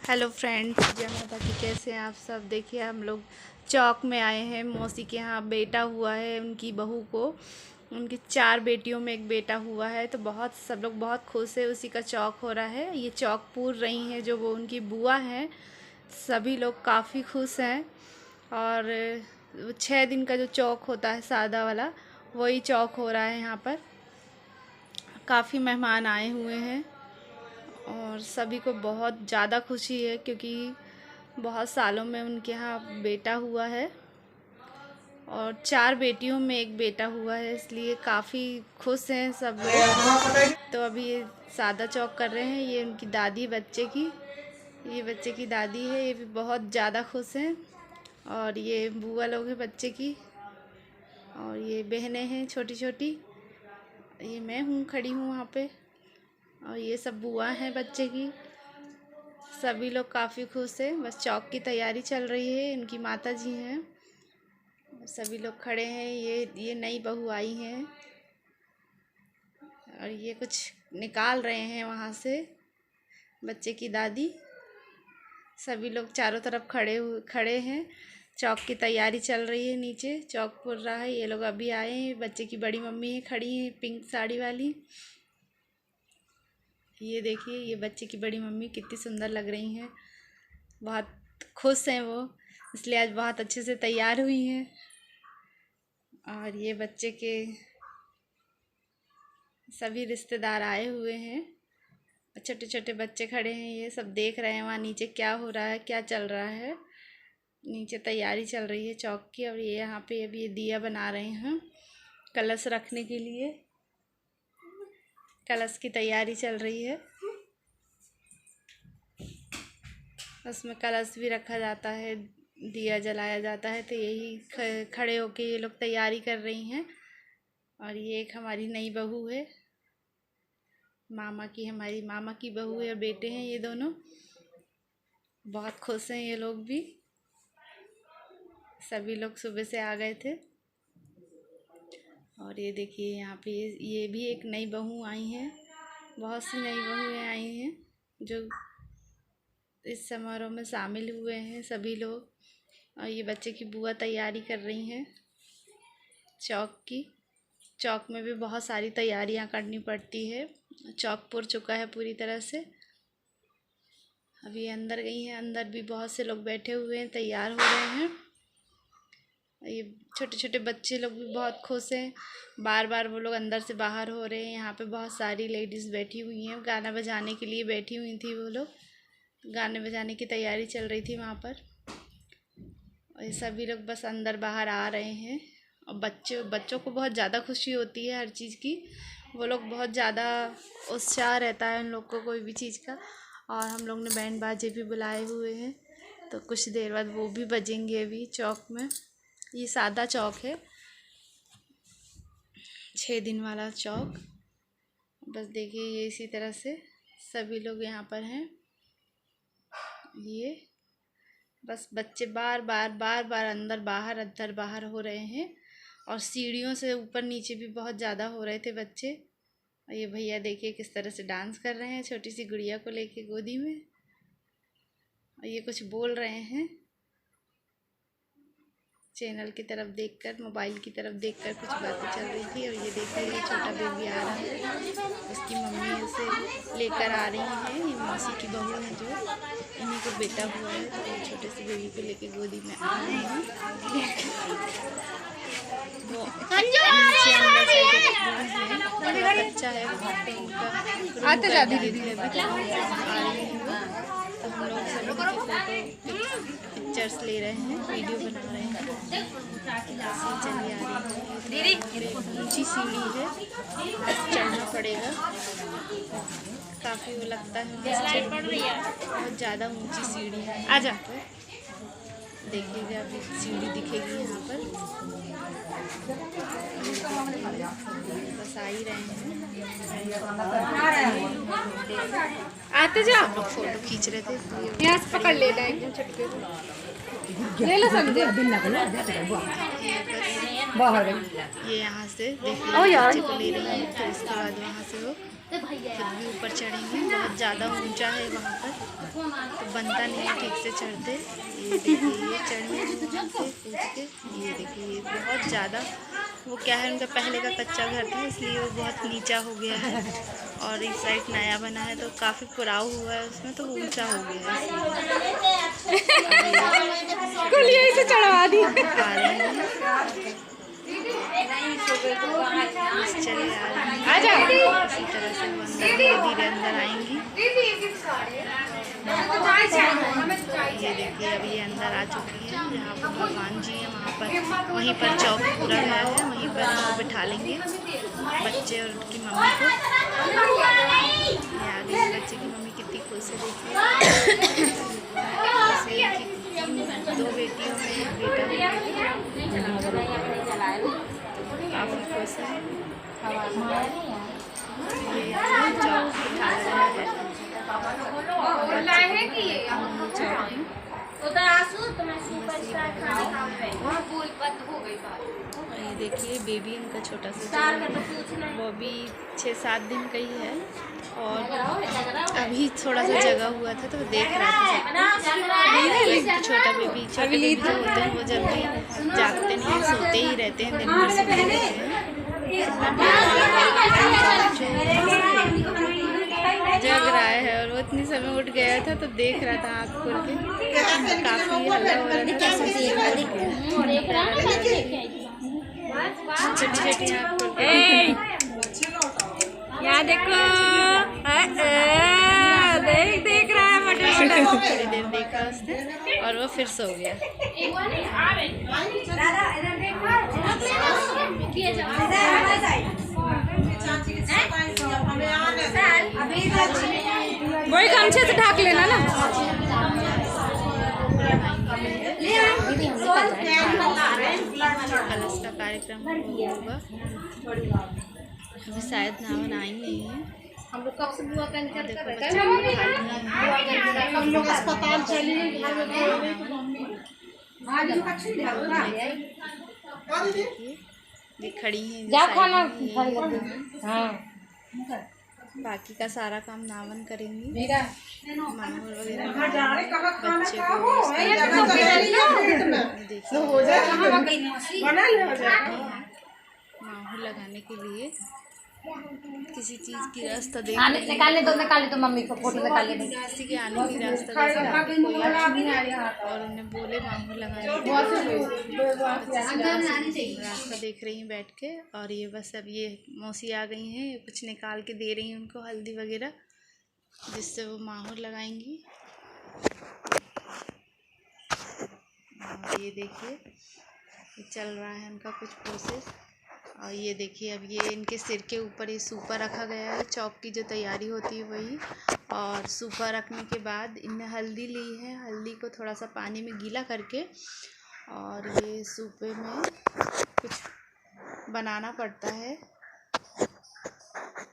Hello friends, जय माता की। कैसे हैं आप सब? देखिए, हम लोग चौक में आए हैं। मौसी के यहाँ बेटा हुआ है, उनकी बहू को। उनकी 4 बेटियों में एक बेटा हुआ है, तो सब लोग बहुत खुश है। उसी का चौक हो रहा है। ये चौक पूर रही हैं जो वो उनकी बुआ हैं। सभी लोग काफ़ी खुश हैं। और 6 दिन का जो चौक होता है सादा वाला, वही चौक हो रहा है यहाँ पर। काफ़ी मेहमान आए हुए हैं और सभी को बहुत ज़्यादा खुशी है, क्योंकि बहुत सालों में उनके यहाँ बेटा हुआ है और 4 बेटियों में एक बेटा हुआ है, इसलिए काफ़ी खुश हैं सब लोग। तो अभी ये सादा चौक कर रहे हैं। ये उनकी दादी बच्चे की, ये बच्चे की दादी है, ये भी बहुत ज़्यादा खुश हैं। और ये बुआ लोग हैं बच्चे की, और ये बहनें हैं छोटी छोटी। ये मैं हूँ, खड़ी हूँ वहाँ पे, और ये सब बुआ हैं बच्चे की। सभी लोग काफ़ी खुश हैं। बस चौक की तैयारी चल रही है। इनकी माता जी हैं, सभी लोग खड़े हैं। ये नई बहू आई हैं और ये कुछ निकाल रहे हैं वहाँ से, बच्चे की दादी। सभी लोग चारों तरफ खड़े हैं। चौक की तैयारी चल रही है। नीचे चौक पुर रहा है। ये लोग अभी आए हैं। बच्चे की बड़ी मम्मी है, खड़ी है पिंक साड़ी वाली। ये देखिए, ये बच्चे की बड़ी मम्मी कितनी सुंदर लग रही हैं। बहुत खुश हैं वो, इसलिए आज बहुत अच्छे से तैयार हुई हैं। और ये बच्चे के सभी रिश्तेदार आए हुए हैं। छोटे छोटे बच्चे खड़े हैं, ये सब देख रहे हैं वहाँ नीचे क्या हो रहा है, क्या चल रहा है। नीचे तैयारी चल रही है चौक की। और ये यहाँ पे अभी ये दिया बना रहे हैं कलश रखने के लिए। कलश की तैयारी चल रही है। उसमें कलश भी रखा जाता है, दिया जलाया जाता है। तो यही खड़े होके ये लोग तैयारी कर रही हैं। और ये एक हमारी नई बहू है, हमारी मामा की बहू है और बेटे हैं ये दोनों। बहुत खुश हैं ये लोग भी। सभी लोग सुबह से आ गए थे। और ये देखिए, यहाँ पे ये भी एक नई बहू आई हैं। बहुत सी नई बहुएं आई हैं जो इस समारोह में शामिल हुए हैं सभी लोग। और ये बच्चे की बुआ तैयारी कर रही हैं चौक की। चौक में भी बहुत सारी तैयारियां करनी पड़ती है। चौक पुर चुका है पूरी तरह से। अभी अंदर गई हैं। अंदर भी बहुत से लोग बैठे हुए हैं, तैयार हो रहे हैं। ये छोटे छोटे बच्चे लोग भी बहुत खुश हैं। बार बार वो लोग अंदर से बाहर हो रहे हैं। यहाँ पे बहुत सारी लेडीज़ बैठी हुई हैं, गाना बजाने के लिए बैठी हुई थी। वो लोग गाने बजाने की तैयारी चल रही थी वहाँ पर। और ये सभी लोग बस अंदर बाहर आ रहे हैं। और बच्चों को बहुत ज़्यादा खुशी होती है हर चीज़ की। वो लोग बहुत ज़्यादा उत्साह रहता है उन लोग को कोई भी चीज़ का। और हम लोग ने बैंड बाजे भी बुलाए हुए हैं, तो कुछ देर बाद वो भी बजेंगे अभी चौक में। ये सादा चौक है, 6 दिन वाला चौक। बस देखिए, ये इसी तरह से सभी लोग यहाँ पर हैं। ये बस बच्चे बार बार अंदर बाहर हो रहे हैं। और सीढ़ियों से ऊपर नीचे भी बहुत ज़्यादा हो रहे थे बच्चे। और ये भैया देखिए किस तरह से डांस कर रहे हैं छोटी सी गुड़िया को लेके गोदी में। और ये कुछ बोल रहे हैं, चैनल की तरफ देखकर, मोबाइल की तरफ देखकर कुछ बातें चल रही थी। और ये देखिए, ये छोटा बेबी आ रहा है, उसकी मम्मी उसे लेकर आ रही हैं। ये मौसी की बहू है जो, इन्हीं को बेटा हुआ है, तो ये छोटे से बेबी को लेके गोदी में आ रहे हैं। वो नीचे अंदर साइड बच्चा है वहाँ पे उनका आते जा धीरे धीरे आ रही है। तो हम लोग सभी की पिक्चर्स ले रहे हैं, वीडियो बना रहे हैं। चलिए आ रही है। ऊंची सीढ़ी है, चढ़ना पड़ेगा। काफ़ी वो लगता है, बहुत ज़्यादा ऊंची सीढ़ी है। आ जा, देखिएगा अभी सीढ़ी दिखेगी यहाँ पर। बस आ ही रहे हैं, आते जाओ। हम लोग फोटो खींच रहे थे, यहाँ से पकड़ लेना एकदम चटके ले लो समझे। ये यहाँ से देखिए बच्चे को ले रही है, फिर उसके बाद वहाँ से वो खुद भी ऊपर चढ़ेंगे। बहुत ज़्यादा ऊंचा है वहाँ पर। तो बनता नहीं है ठीक से चढ़ते। ये देखिए ये चढ़ने वहाँ से कूद के, ये देखिए ये बहुत ज़्यादा, वो क्या है उनका पहले का कच्चा घर था इसलिए वो बहुत नीचा हो गया है, और इस साइड नया बना है तो काफ़ी पुराव हुआ है उसमें, तो वो ऊँचा हो गया है इसलिए यही से चढ़वा दी। आ रहे हैं। चले आ रही हैं, इसी तरह से वो अंदर धीरे धीरे अंदर आएंगी। ये देखिए अब ये अंदर आ चुकी है, जहाँ पर भगवान जी हैं वहाँ पर, वहीं पर चौक पूरा गया है, वहीं पर हम बिठा लेंगे बच्चे और उनकी मम्मी को। ये आ गई बच्चे की मम्मी, कितनी खुश है देखिए। दो बेटियों में एक बेटा काफ़ी खुश है। चौक बिठा रहा है। ये देखिए बेबी इनका छोटा सा, वो भी 6-7 दिन का ही है, और अभी थोड़ा सा जगा हुआ था तो वो देख रहा था। छोटा बेबी जो होते हैं वो जल्दी जागते नहीं हैं, सोते ही रहते हैं, दिन भर सोते रहते हैं। जग रहा है और वो इतनी समय उठ गया था तो देख रहा था आँख खोल के, काफ़ी हल्ला हो रहा था। छोटी छोटी आँख खोल के यहाँ देखो, देख रहा है मटर। थोड़ी देर देखा उसने और वो फिर सो गया। वही गमछे से ढक लेना ना। कलश का कार्यक्रम होगा, अभी शायद नावन आई नहीं है। हम लोग कब से बुआ का देखो बच्चे अस्पताल चली ये खड़ी हैं, जा खाना हाँ। बाकी का सारा काम नावन करेंगी, माहौल वगैरह बच्चे को माहौल लगाने के लिए किसी चीज़ की रास्ता देख निकालने तो मम्मी को फोटो निकाल ले। किसी के आने की रास्ता देख रहे और उन्हें बोले माहौल लगाने रास्ता देख रही हैं बैठ के। और ये बस अब ये मौसी आ गई हैं, कुछ निकाल के दे रही हैं उनको हल्दी वगैरह, जिससे वो माहौल लगाएंगी। और ये देखिए चल रहा है उनका कुछ प्रोसेस। और ये देखिए अब ये इनके सिर के ऊपर ये सूपा रखा गया है, चौक की जो तैयारी होती है वही। और सूपा रखने के बाद इनने हल्दी ली है, हल्दी को थोड़ा सा पानी में गीला करके और ये सूपे में कुछ बनाना पड़ता है।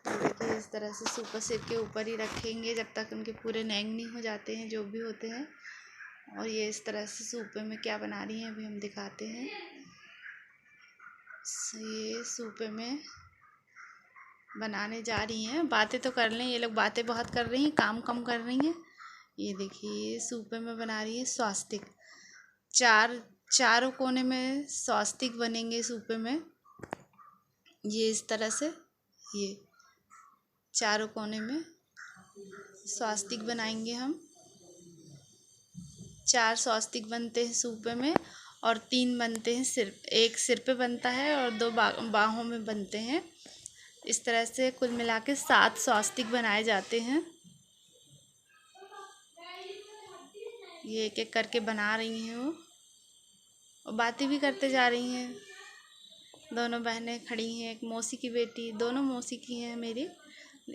तो देखिए इस तरह से सूपा सिर के ऊपर ही रखेंगे जब तक उनके पूरे नैंग नहीं हो जाते हैं, जो भी होते हैं। और ये इस तरह से सूपे में क्या बना रही हैं अभी हम दिखाते हैं। ये सूपे में बनाने जा रही हैं, बातें तो कर लें, ये लोग बातें बहुत कर रही हैं, काम कम कर रही हैं। ये देखिए सूपे में बना रही है स्वास्तिक, चारों कोने में स्वास्तिक बनेंगे सूपे में। ये इस तरह से ये चारों कोने में स्वास्तिक बनाएंगे हम। 4 स्वास्तिक बनते हैं सूपे में और 3 बनते हैं सिर, एक सिर पे बनता है और 2 बाहों में बनते हैं। इस तरह से कुल मिला के 7 स्वास्तिक बनाए जाते हैं। ये एक एक करके बना रही हैं वो, और बातें भी करते जा रही हैं। दोनों बहनें खड़ी हैं, एक मौसी की बेटी, दोनों मौसी की हैं मेरी।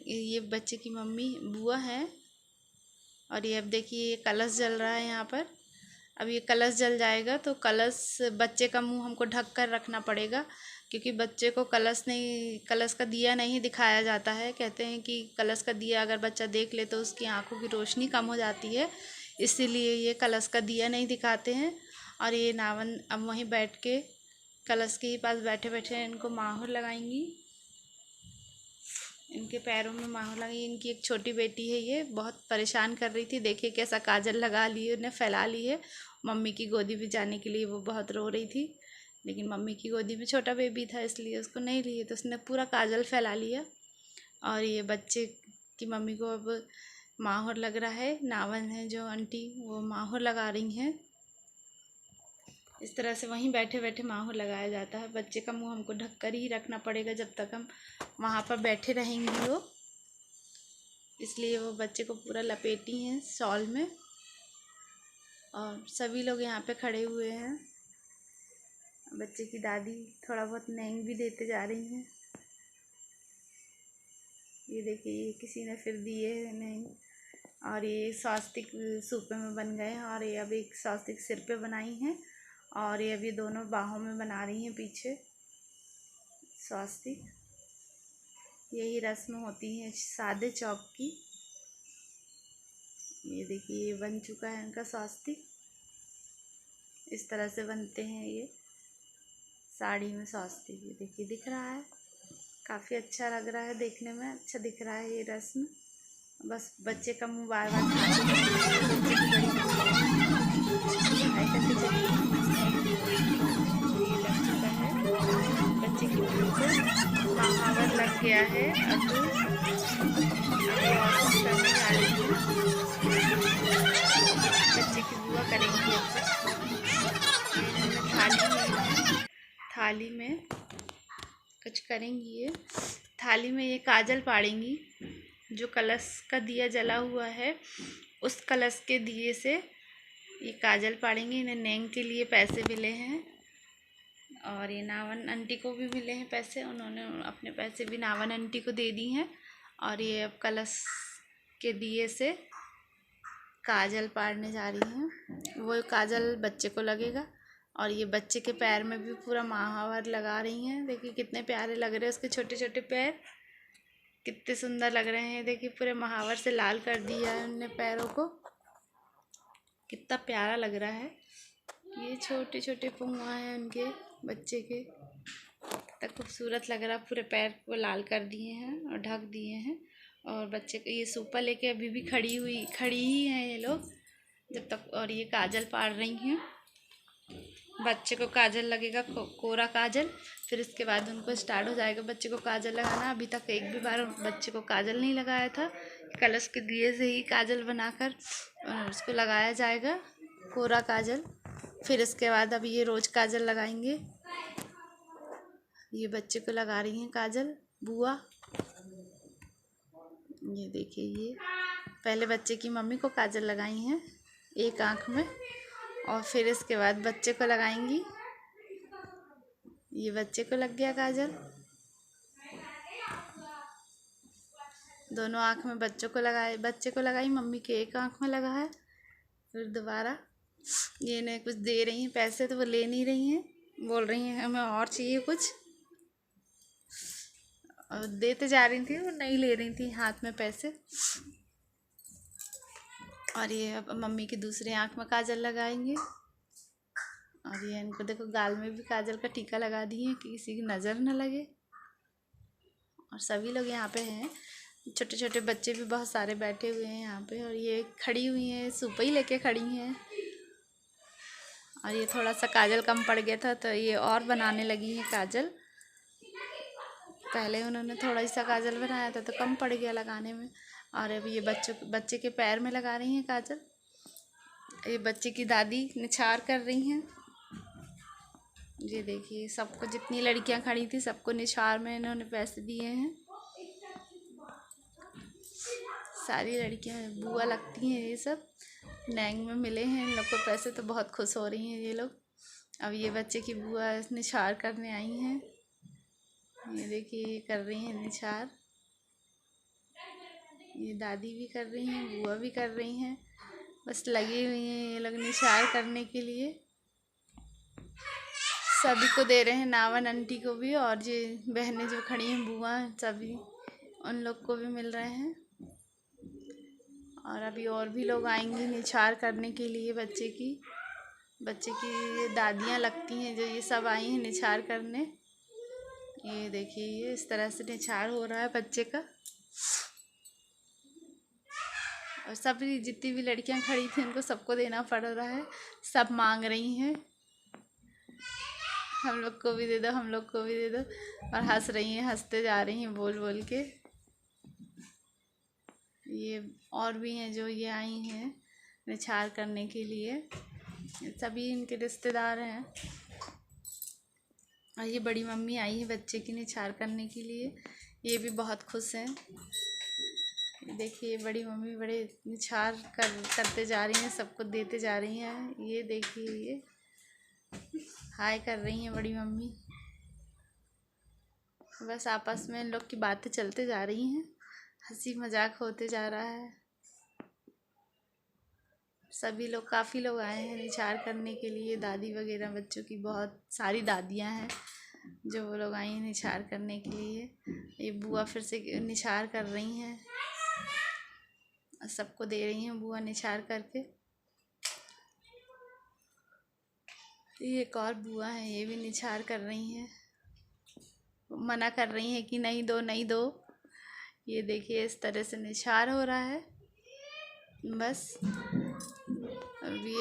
ये बच्चे की मम्मी बुआ है। और ये अब देखिए ये कलश जल रहा है यहाँ पर। अब ये कलश जल जाएगा तो कलश, बच्चे का मुंह हमको ढक कर रखना पड़ेगा, क्योंकि बच्चे को कलश का दिया नहीं दिखाया जाता है। कहते हैं कि कलश का दिया अगर बच्चा देख ले तो उसकी आंखों की रोशनी कम हो जाती है, इसीलिए ये कलश का दिया नहीं दिखाते हैं। और ये नावन अब वहीं बैठ के कलश के ही पास बैठे बैठे इनको माहौर लगाएंगी। इनके पैरों में माहौर लगी। इनकी एक छोटी बेटी है, ये बहुत परेशान कर रही थी। देखिए कैसा काजल लगा लिए, उन्हें फैला ली है। मम्मी की गोदी में जाने के लिए वो बहुत रो रही थी, लेकिन मम्मी की गोदी में छोटा बेबी था इसलिए उसको नहीं लिए, तो उसने पूरा काजल फैला लिया। और ये बच्चे की मम्मी को अब माहौर लग रहा है। नावन है जो आंटी, वो माहौर लगा रही हैं। इस तरह से वहीं बैठे बैठे माहौर लगाया जाता है। बच्चे का मुंह हमको ढक कर ही रखना पड़ेगा जब तक हम वहाँ पर बैठे रहेंगी वो, इसलिए वो बच्चे को पूरा लपेटी हैं शॉल में। और सभी लोग यहाँ पे खड़े हुए हैं। बच्चे की दादी थोड़ा बहुत नेंग भी देते जा रही हैं। ये देखिए, ये किसी ने फिर दिए हैं नेंग। और ये स्वास्तिक सूपे में बन गए हैं, और ये अब एक स्वास्तिक सिर पे बनाई हैं, और ये अभी दोनों बाहों में बना रही हैं पीछे स्वास्तिक। यही रस्म होती है सादे चौक की। ये देखिए, ये बन चुका है इनका स्वास्तिक। इस तरह से बनते हैं ये साड़ी में स्वास्तिक। ये देखिए दिख रहा है, काफ़ी अच्छा लग रहा है देखने में, अच्छा दिख रहा है ये रस्म। बस बच्चे का मुँह बार बार बच्चे की महावर लग गया है। अब करने जा रही है, बच्चे की बुआ करेंगी। थाली में कुछ करेंगी। ये थाली में ये काजल पाड़ेंगी। जो कलश का दिया जला हुआ है, उस कलश के दिए से ये काजल पाड़ेंगे। इन्हें नेंग के लिए पैसे मिले हैं, और ये नावन आंटी को भी मिले हैं पैसे। उन्होंने अपने पैसे भी नावन आंटी को दे दी हैं। और ये अब कलश के दिए से काजल पाड़ने जा रही हैं। वो काजल बच्चे को लगेगा, और ये बच्चे के पैर में भी पूरा महावर लगा रही हैं। देखिए कितने प्यारे लग रहे हैं उसके छोटे छोटे पैर, कितने सुंदर लग रहे हैं। देखिए पूरे महावर से लाल कर दिया है उनने पैरों को, कितना प्यारा लग रहा है। ये छोटे छोटे पहुआ हैं उनके बच्चे के, कितना खूबसूरत लग रहा है। पूरे पैर को लाल कर दिए हैं और ढक दिए हैं। और बच्चे को ये सूपा लेके अभी भी खड़ी ही हैं ये लोग जब तक। और ये काजल पाड़ रही हैं। बच्चे को काजल लगेगा, कोरा काजल, फिर इसके बाद उनको स्टार्ट हो जाएगा बच्चे को काजल लगाना। अभी तक एक भी बार बच्चे को काजल नहीं लगाया था। कलश के दिए से ही काजल बनाकर उसको लगाया जाएगा, कोरा काजल। फिर इसके बाद अब ये रोज काजल लगाएंगे। ये बच्चे को लगा रही हैं काजल बुआ। ये देखिए, ये पहले बच्चे की मम्मी को काजल लगाई हैं एक आँख में, और फिर इसके बाद बच्चे को लगाएंगी। ये बच्चे को लग गया काजल, दोनों आँख में बच्चे को लगाई। मम्मी के एक आँख में लगा है। फिर दोबारा ये ने कुछ दे रही हैं पैसे, तो वो ले नहीं रही हैं, बोल रही हैं हमें और चाहिए कुछ। और देते जा रही थी, वो नहीं ले रही थी हाथ में पैसे। और ये अब मम्मी की दूसरी आँख में काजल लगाएंगे। और ये इनको देखो गाल में भी काजल का टीका लगा दिए कि किसी की नज़र न लगे। और सभी लोग यहाँ पे हैं, छोटे छोटे बच्चे भी बहुत सारे बैठे हुए हैं यहाँ पे। और ये खड़ी हुई हैं, सूपा ही लेके खड़ी हैं। और ये थोड़ा सा काजल कम पड़ गया था, तो ये और बनाने लगी हैं काजल। पहले उन्होंने थोड़ा सा काजल बनाया था तो कम पड़ गया लगाने में। और अब ये बच्चे के पैर में लगा रही हैं काजल। ये बच्चे की दादी निछार कर रही हैं। ये देखिए, सबको, जितनी लड़कियां खड़ी थी सबको निछार में इन्होंने पैसे दिए हैं। सारी लड़कियां बुआ लगती हैं ये सब, नैंग में मिले हैं इन लोग को पैसे, तो बहुत खुश हो रही हैं ये लोग। अब ये बच्चे की बुआ निछार करने आई हैं। ये देखिए, ये कर रही हैं निछार। ये दादी भी कर रही हैं, बुआ भी कर रही हैं, बस लगी हुई हैं ये लोग निछार करने के लिए। सभी को दे रहे हैं, नावन आंटी को भी, और ये बहनें जो खड़ी हैं बुआ, सभी उन लोग को भी मिल रहे हैं। और अभी और भी लोग आएंगे निछार करने के लिए। बच्चे की दादियाँ लगती हैं जो ये सब आई हैं निछार करने। ये देखिए, ये इस तरह से निछार हो रहा है बच्चे का। और सभी जितनी भी लड़कियां खड़ी थी उनको सबको देना पड़ रहा है। सब मांग रही हैं, हम लोग को भी दे दो, हम लोग को भी दे दो। और हंस रही हैं, हंसते जा रही हैं बोल बोल के। ये और भी हैं जो ये आई हैं निछार करने के लिए, सभी इनके रिश्तेदार हैं। और ये बड़ी मम्मी आई है बच्चे की निछार करने के लिए, ये भी बहुत खुश हैं। देखिए बड़ी मम्मी बड़े निछार करते जा रही हैं, सबको देते जा रही हैं। ये देखिए, ये हाय कर रही हैं बड़ी मम्मी। बस आपस में इन लोग की बातें चलते जा रही हैं, हंसी मजाक होते जा रहा है। सभी लोग, काफ़ी लोग आए हैं निछार करने के लिए, दादी वगैरह बच्चों की बहुत सारी दादियाँ हैं जो वो लोग आई हैं निछार करने के लिए। ये बुआ फिर से निछार कर रही हैं, सबको दे रही हैं बुआ निछार करके। ये एक और बुआ है, ये भी निछार कर रही हैं, मना कर रही हैं कि नहीं दो नहीं दो। ये देखिए इस तरह से निछार हो रहा है। बस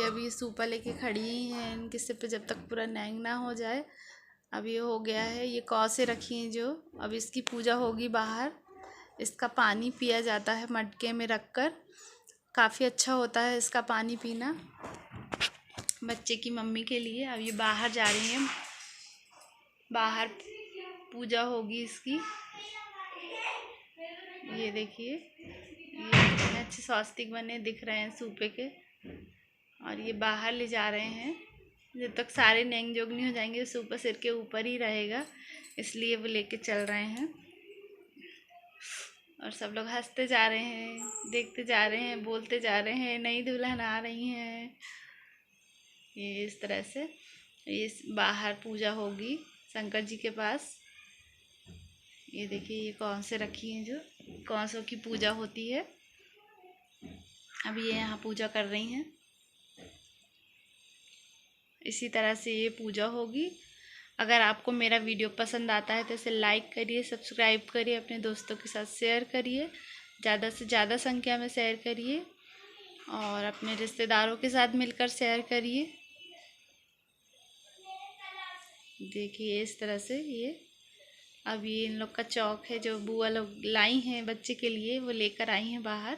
अभी सूपा लेके खड़ी ही हैं इनके सिर पे, जब तक पूरा नैंग ना हो जाए। अब ये हो गया है, ये कौ से रखी हैं जो, अब इसकी पूजा होगी बाहर। इसका पानी पिया जाता है मटके में रख कर, काफ़ी अच्छा होता है इसका पानी पीना बच्चे की मम्मी के लिए। अब ये बाहर जा रही हैं, बाहर पूजा होगी इसकी। ये देखिए, ये कितने अच्छे स्वास्तिक बने दिख रहे हैं सूपे के। और ये बाहर ले जा रहे हैं, जब तक सारे नैंग जोग नहीं हो जाएंगे सूपा सिर के ऊपर ही रहेगा, इसलिए वो लेके चल रहे हैं। और सब लोग हंसते जा रहे हैं, देखते जा रहे हैं, बोलते जा रहे हैं, नई दुल्हन आ रही हैं। ये इस तरह से ये बाहर पूजा होगी शंकर जी के पास। ये देखिए, ये कौन से रखी हैं जो कौनसों की पूजा होती है। अब ये यहाँ पूजा कर रही हैं, इसी तरह से ये पूजा होगी। अगर आपको मेरा वीडियो पसंद आता है तो इसे लाइक करिए, सब्सक्राइब करिए, अपने दोस्तों के साथ शेयर करिए, ज़्यादा से ज़्यादा संख्या में शेयर करिए और अपने रिश्तेदारों के साथ मिलकर शेयर करिए। देखिए इस तरह से ये अब ये इन लोग का चौक है जो बुआ लोग लाई हैं बच्चे के लिए, वो लेकर आई हैं बाहर।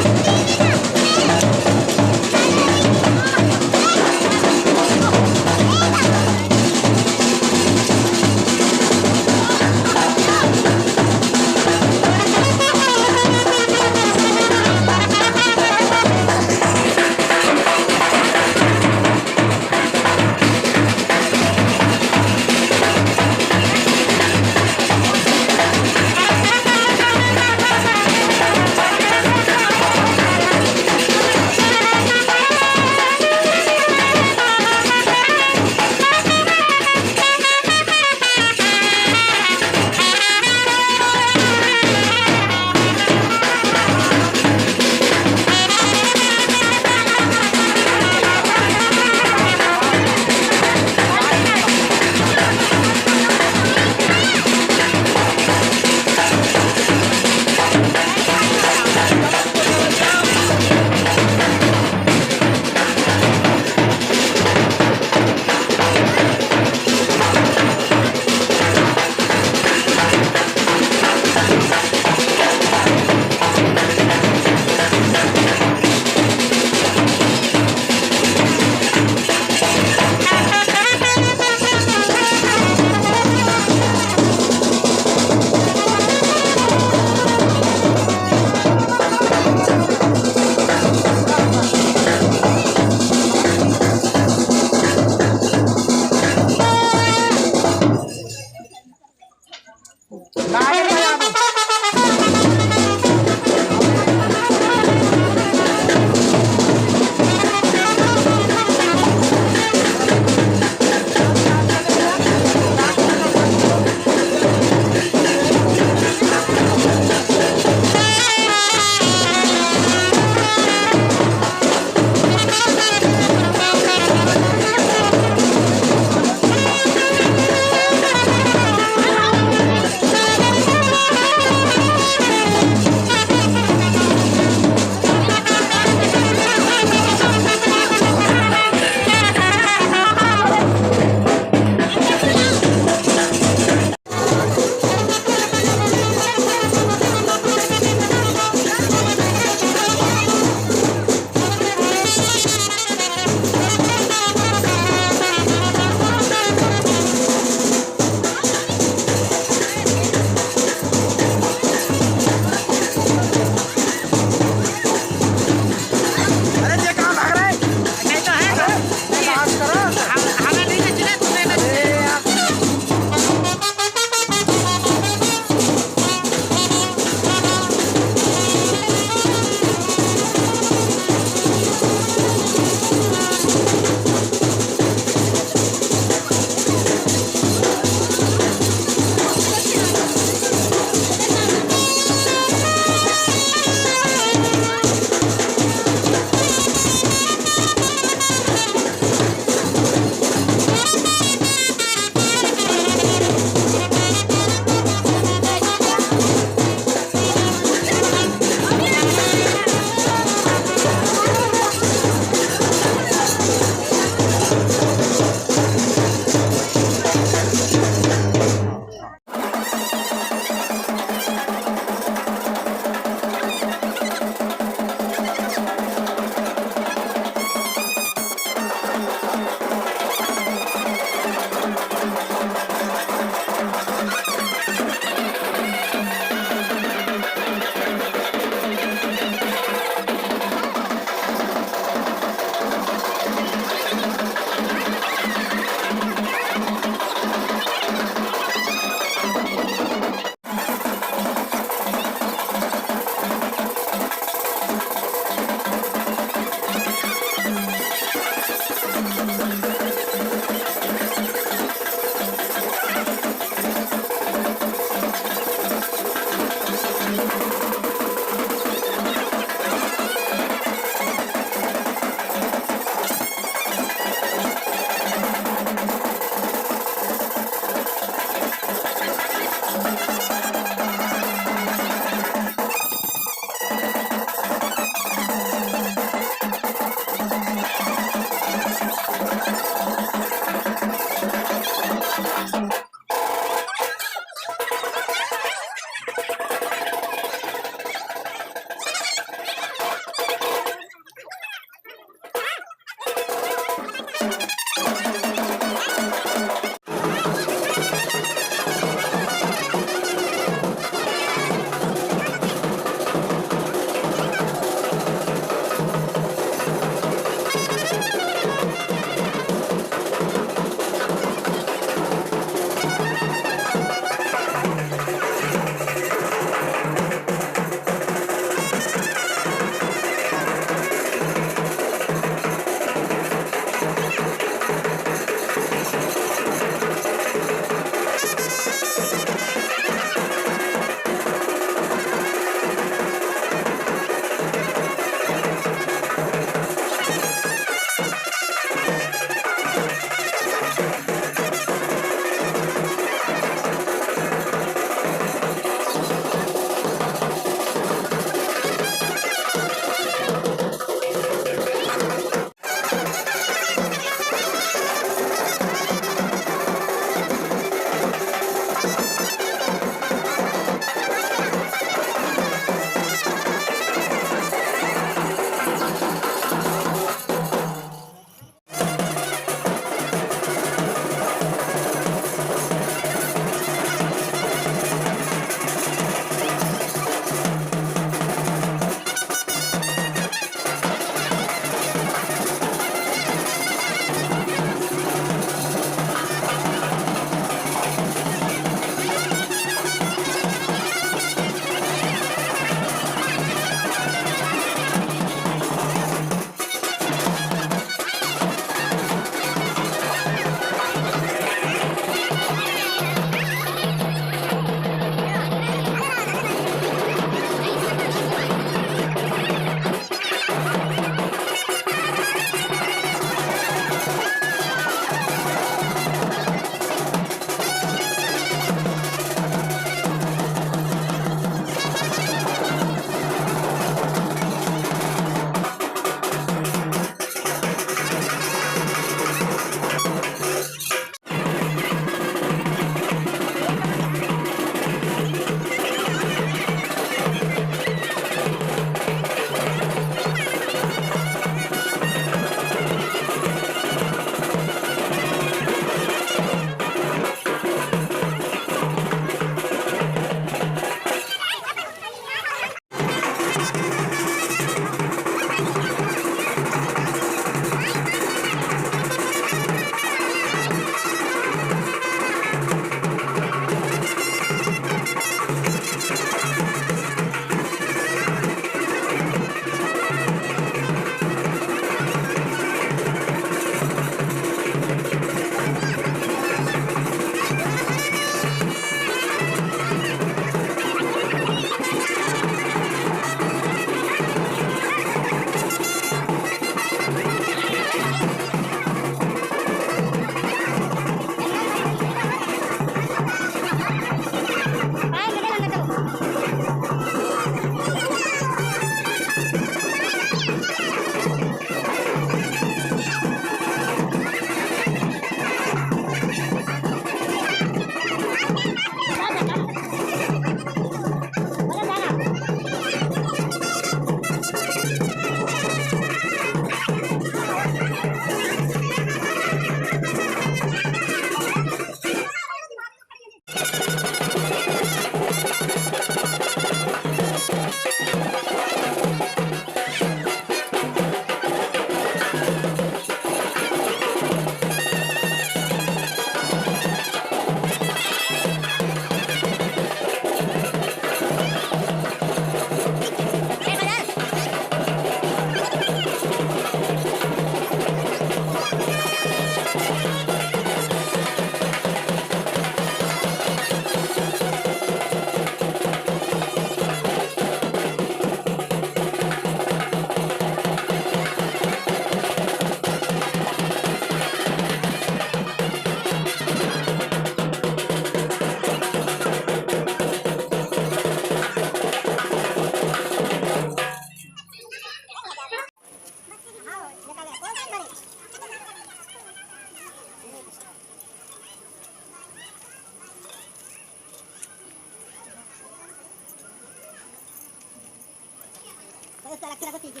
Terus kira-kira kok tinggi.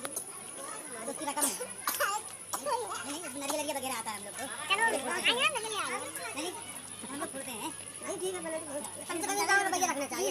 Terus kira kamu. नारियल वगैरह आता है हम लोग को। चलो आएंगे ना ले आओ। नहीं हम लोग फोड़ते हैं। नहीं ठीक है पहले कम से कम 10 रुपए रखना चाहिए।